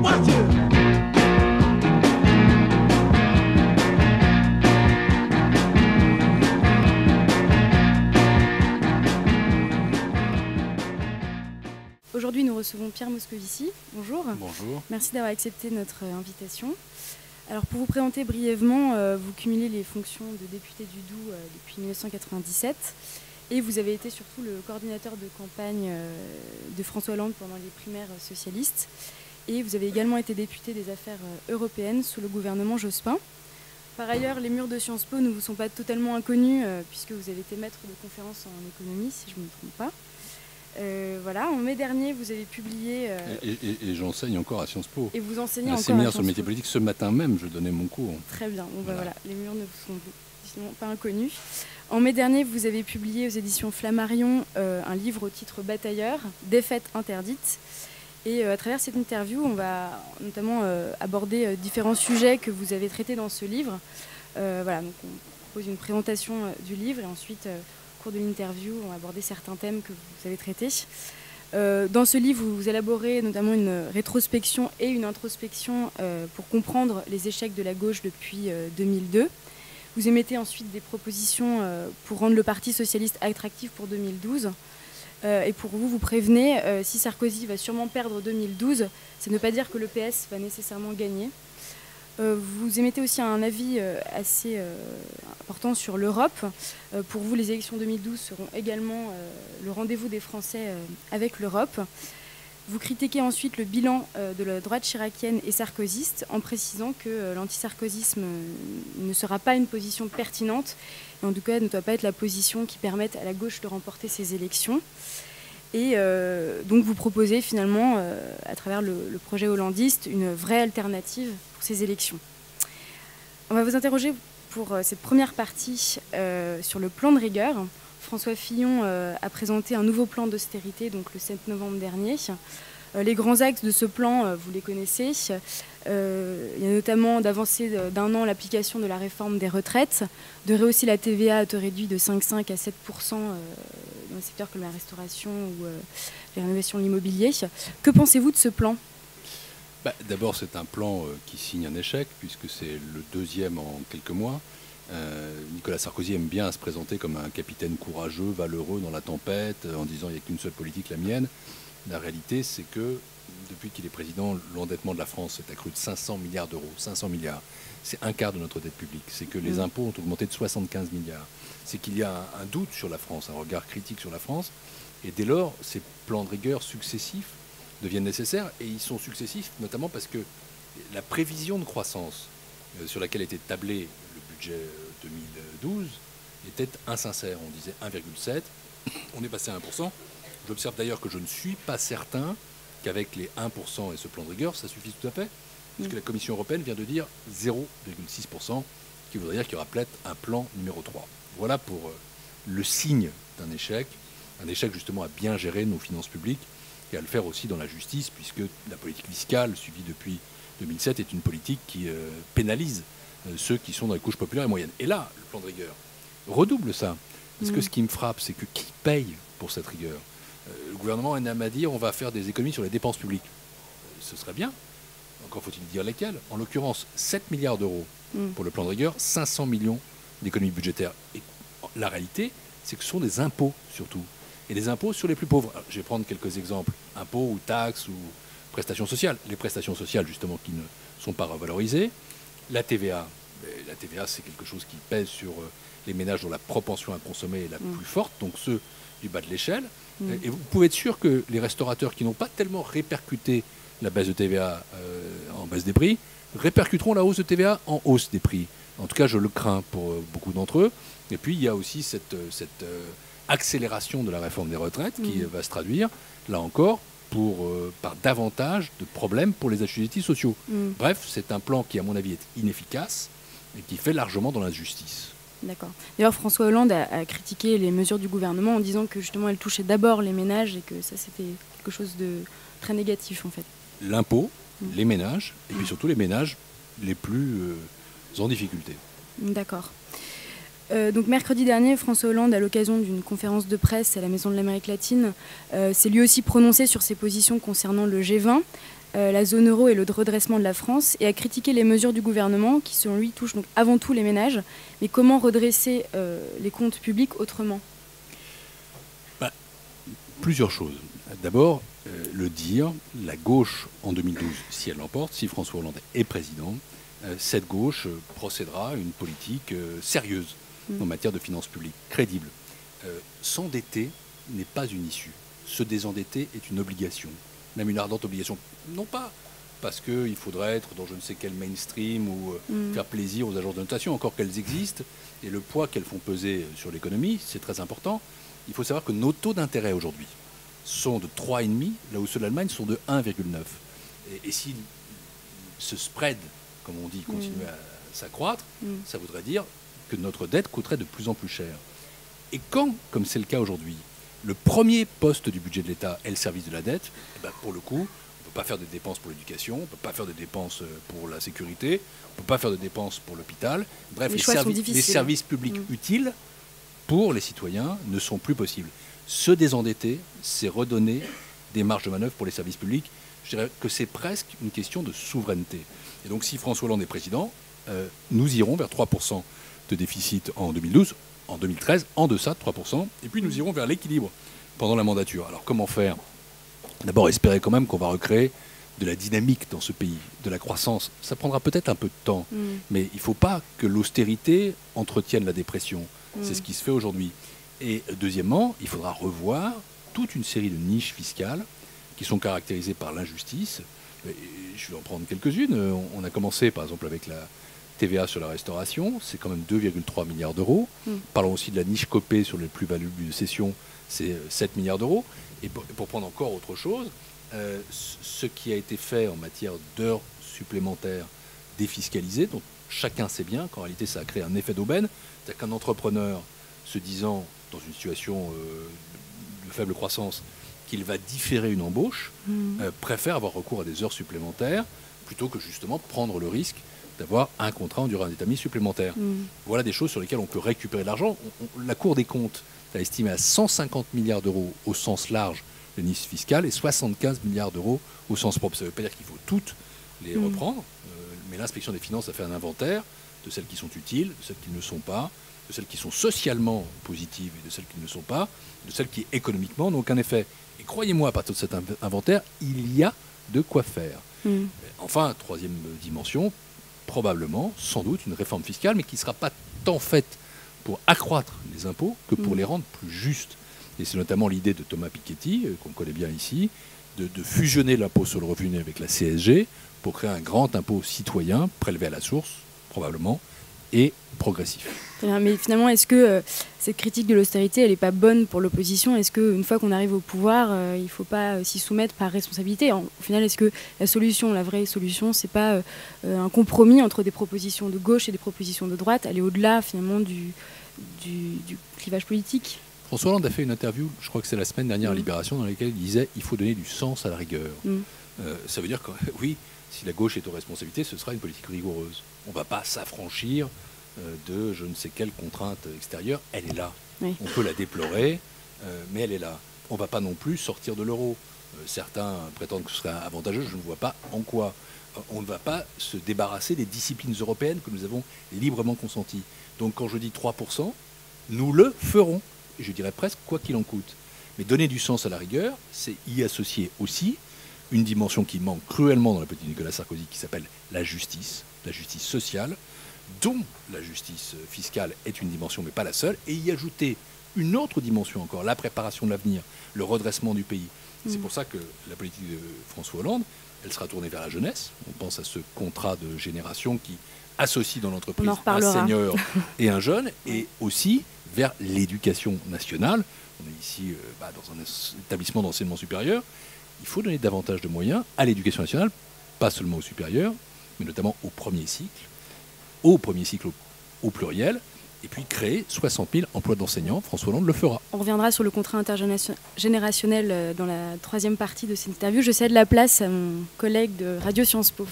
Watch it. Aujourd'hui, nous recevons Pierre Moscovici. Bonjour. Bonjour. Merci d'avoir accepté notre invitation. Alors, pour vous présenter brièvement, vous cumulez les fonctions de député du Doubs depuis 1997 et vous avez été surtout le coordinateur de campagne de François Hollande pendant les primaires socialistes et vous avez également été député des affaires européennes sous le gouvernement Jospin. Par ailleurs, les murs de Sciences Po ne vous sont pas totalement inconnus puisque vous avez été maître de conférences en économie, si je ne me trompe pas. Voilà, en mai dernier, vous avez publié... Et j'enseigne encore à Sciences Po. Et vous enseignez un encore séminaire à sur le métier politique. Ce matin même, je donnais mon cours. Très bien. Bon, voilà, les murs ne vous sont sinon pas inconnus. En mai dernier, vous avez publié aux éditions Flammarion un livre au titre Batailleur, Défaite interdite. Et à travers cette interview, on va notamment aborder différents sujets que vous avez traités dans ce livre. Voilà, donc on propose une présentation du livre et ensuite... Au cours de l'interview, on va aborder certains thèmes que vous avez traités. Dans ce livre, vous élaborez notamment une rétrospection et une introspection pour comprendre les échecs de la gauche depuis 2002. Vous émettez ensuite des propositions pour rendre le Parti socialiste attractif pour 2012. Et pour vous, vous prévenez, si Sarkozy va sûrement perdre 2012, c'est ne pas dire que le PS va nécessairement gagner. Vous émettez aussi un avis assez important sur l'Europe. Pour vous, les élections 2012 seront également le rendez-vous des Français avec l'Europe. Vous critiquez ensuite le bilan de la droite chiracienne et sarkozyste en précisant que l'antisarkozysme ne sera pas une position pertinente et en tout cas ne doit pas être la position qui permette à la gauche de remporter ces élections. Et donc vous proposez finalement, à travers le projet hollandiste, une vraie alternative pour ces élections. On va vous interroger pour cette première partie sur le plan de rigueur. François Fillon a présenté un nouveau plan d'austérité donc le 7 novembre dernier. Les grands axes de ce plan, vous les connaissez. Il y a notamment d'avancer d'un an l'application de la réforme des retraites, de rehausser la TVA à taux réduit de 5,5 à 7% dans le secteur comme la restauration ou les rénovations de l'immobilier. Que pensez-vous de ce plan ? D'abord, c'est un plan qui signe un échec, puisque c'est le deuxième en quelques mois. Nicolas Sarkozy aime bien se présenter comme un capitaine courageux, valeureux dans la tempête, en disant il n'y a qu'une seule politique, la mienne. La réalité, c'est que depuis qu'il est président, l'endettement de la France s'est accru de 500 milliards d'euros. 500 milliards, c'est un quart de notre dette publique. C'est que les impôts ont augmenté de 75 milliards. C'est qu'il y a un doute sur la France, un regard critique sur la France. Et dès lors, ces plans de rigueur successifs deviennent nécessaires. Et ils sont successifs notamment parce que la prévision de croissance sur laquelle était tablé le budget 2012 était insincère. On disait 1,7. On est passé à 1%. J'observe d'ailleurs que je ne suis pas certain qu'avec les 1% et ce plan de rigueur, ça suffise tout à fait, puisque la Commission européenne vient de dire 0,6%, qui voudrait dire qu'il y aura peut-être un plan numéro 3. Voilà pour le signe d'un échec, un échec justement à bien gérer nos finances publiques et à le faire aussi dans la justice, puisque la politique fiscale suivie depuis 2007 est une politique qui pénalise ceux qui sont dans les couches populaires et moyennes. Et là, le plan de rigueur redouble ça, parce que ce qui me frappe, c'est que qui paye pour cette rigueur ? Le gouvernement aime à dire on va faire des économies sur les dépenses publiques. Ce serait bien. Encore faut-il dire lesquelles. En l'occurrence, 7 milliards d'euros pour le plan de rigueur, 500 millions d'économies budgétaires. Et la réalité, c'est que ce sont des impôts surtout. Et des impôts sur les plus pauvres. Alors, je vais prendre quelques exemples. Impôts ou taxes ou prestations sociales. Les prestations sociales, justement, qui ne sont pas revalorisées. La TVA. La TVA, c'est quelque chose qui pèse sur les ménages dont la propension à consommer est la plus forte. Donc ceux du bas de l'échelle. Et vous pouvez être sûr que les restaurateurs qui n'ont pas tellement répercuté la baisse de TVA en baisse des prix, répercuteront la hausse de TVA en hausse des prix. En tout cas, je le crains pour beaucoup d'entre eux. Et puis, il y a aussi cette accélération de la réforme des retraites qui va se traduire, là encore, par davantage de problèmes pour les assujettis sociaux. Bref, c'est un plan qui, à mon avis, est inefficace et qui fait largement dans l'injustice. D'accord. D'ailleurs, François Hollande a critiqué les mesures du gouvernement en disant que justement elles touchaient d'abord les ménages et que ça c'était quelque chose de très négatif en fait. L'impôt, les ménages, et puis surtout les ménages les plus en difficulté. D'accord. Donc mercredi dernier, François Hollande, à l'occasion d'une conférence de presse à la Maison de l'Amérique latine, s'est lui aussi prononcé sur ses positions concernant le G20, la zone euro et le redressement de la France, et a critiqué les mesures du gouvernement qui, selon lui, touchent donc avant tout les ménages. Mais comment redresser les comptes publics autrement ? Plusieurs choses. D'abord, le dire, la gauche en 2012, si elle l'emporte, si François Hollande est président, cette gauche procédera à une politique sérieuse en matière de finances publiques, crédible. S'endetter n'est pas une issue. Se désendetter est une obligation, même une ardente obligation. Non pas parce qu'il faudrait être dans je ne sais quel mainstream ou faire plaisir aux agences de notation, encore qu'elles existent, et le poids qu'elles font peser sur l'économie, c'est très important. Il faut savoir que nos taux d'intérêt aujourd'hui sont de 3,5, là où ceux de l'Allemagne sont de 1,9. Et si ce spread, comme on dit, continue à s'accroître, ça voudrait dire que notre dette coûterait de plus en plus cher. Et quand, comme c'est le cas aujourd'hui, le premier poste du budget de l'État est le service de la dette, pour le coup, on ne peut pas faire de dépenses pour l'éducation, on ne peut pas faire de dépenses pour la sécurité, on ne peut pas faire de dépenses pour l'hôpital. Bref, les services publics utiles pour les citoyens ne sont plus possibles. Se désendetter, c'est redonner des marges de manœuvre pour les services publics. Je dirais que c'est presque une question de souveraineté. Et donc si François Hollande est président, nous irons vers 3% de déficit en 2012, en 2013, en deçà de 3%, et puis nous irons vers l'équilibre pendant la mandature. Alors comment faire ? D'abord espérer quand même qu'on va recréer de la dynamique dans ce pays, de la croissance. Ça prendra peut-être un peu de temps, mais il ne faut pas que l'austérité entretienne la dépression. C'est ce qui se fait aujourd'hui. Et deuxièmement, il faudra revoir toute une série de niches fiscales qui sont caractérisées par l'injustice. Je vais en prendre quelques-unes. On a commencé par exemple avec la TVA sur la restauration, c'est quand même 2,3 milliards d'euros. Parlons aussi de la niche copée sur les plus-values de cession, c'est 7 milliards d'euros. Et pour prendre encore autre chose, ce qui a été fait en matière d'heures supplémentaires défiscalisées, dont chacun sait bien qu'en réalité ça a créé un effet d'aubaine, c'est-à-dire qu'un entrepreneur se disant dans une situation de faible croissance qu'il va différer une embauche, préfère avoir recours à des heures supplémentaires plutôt que justement prendre le risque d'avoir un contrat en durée indéterminée supplémentaire. Voilà des choses sur lesquelles on peut récupérer de l'argent. La Cour des comptes a estimé à 150 milliards d'euros au sens large le niche fiscal et 75 milliards d'euros au sens propre. Ça ne veut pas dire qu'il faut toutes les reprendre, mais l'inspection des finances a fait un inventaire de celles qui sont utiles, de celles qui ne le sont pas, de celles qui sont socialement positives et de celles qui ne le sont pas, de celles qui économiquement n'ont aucun effet. Et croyez-moi, à partir de cet inventaire, il y a de quoi faire. Enfin, troisième dimension, probablement, sans doute, une réforme fiscale, mais qui ne sera pas tant faite pour accroître les impôts que pour les rendre plus justes. Et c'est notamment l'idée de Thomas Piketty, qu'on connaît bien ici, de fusionner l'impôt sur le revenu avec la CSG pour créer un grand impôt citoyen, prélevé à la source, probablement, et progressif. Mais finalement, est-ce que cette critique de l'austérité, elle n'est pas bonne pour l'opposition ? Est-ce qu'une fois qu'on arrive au pouvoir, il ne faut pas s'y soumettre par responsabilité ? Au final, est-ce que la solution, la vraie solution, c'est pas un compromis entre des propositions de gauche et des propositions de droite, aller au-delà finalement du clivage politique ? François Hollande a fait une interview, je crois que c'est la semaine dernière à Libération, dans laquelle il disait « il faut donner du sens à la rigueur ». Ça veut dire que, oui, si la gauche est aux responsabilités, ce sera une politique rigoureuse. On ne va pas s'affranchir de je ne sais quelle contrainte extérieure. Elle est là. Oui. On peut la déplorer, mais elle est là. On ne va pas non plus sortir de l'euro. Certains prétendent que ce serait avantageux, je ne vois pas en quoi. On ne va pas se débarrasser des disciplines européennes que nous avons librement consenties. Donc quand je dis 3%, nous le ferons. Et je dirais presque quoi qu'il en coûte. Mais donner du sens à la rigueur, c'est y associer aussi une dimension qui manque cruellement dans la politique de Nicolas Sarkozy, qui s'appelle la justice sociale, dont la justice fiscale est une dimension, mais pas la seule, et y ajouter une autre dimension encore, la préparation de l'avenir, le redressement du pays. C'est pour ça que la politique de François Hollande, elle sera tournée vers la jeunesse. On pense à ce contrat de génération qui associe dans l'entreprise un senior et un jeune, et aussi vers l'éducation nationale. On est ici dans un établissement d'enseignement supérieur. Il faut donner davantage de moyens à l'éducation nationale, pas seulement au supérieur, mais notamment au premier cycle au pluriel, et puis créer 60 000 emplois d'enseignants. François Hollande le fera. On reviendra sur le contrat intergénérationnel dans la troisième partie de cette interview. Je cède la place à mon collègue de Radio Sciences Po.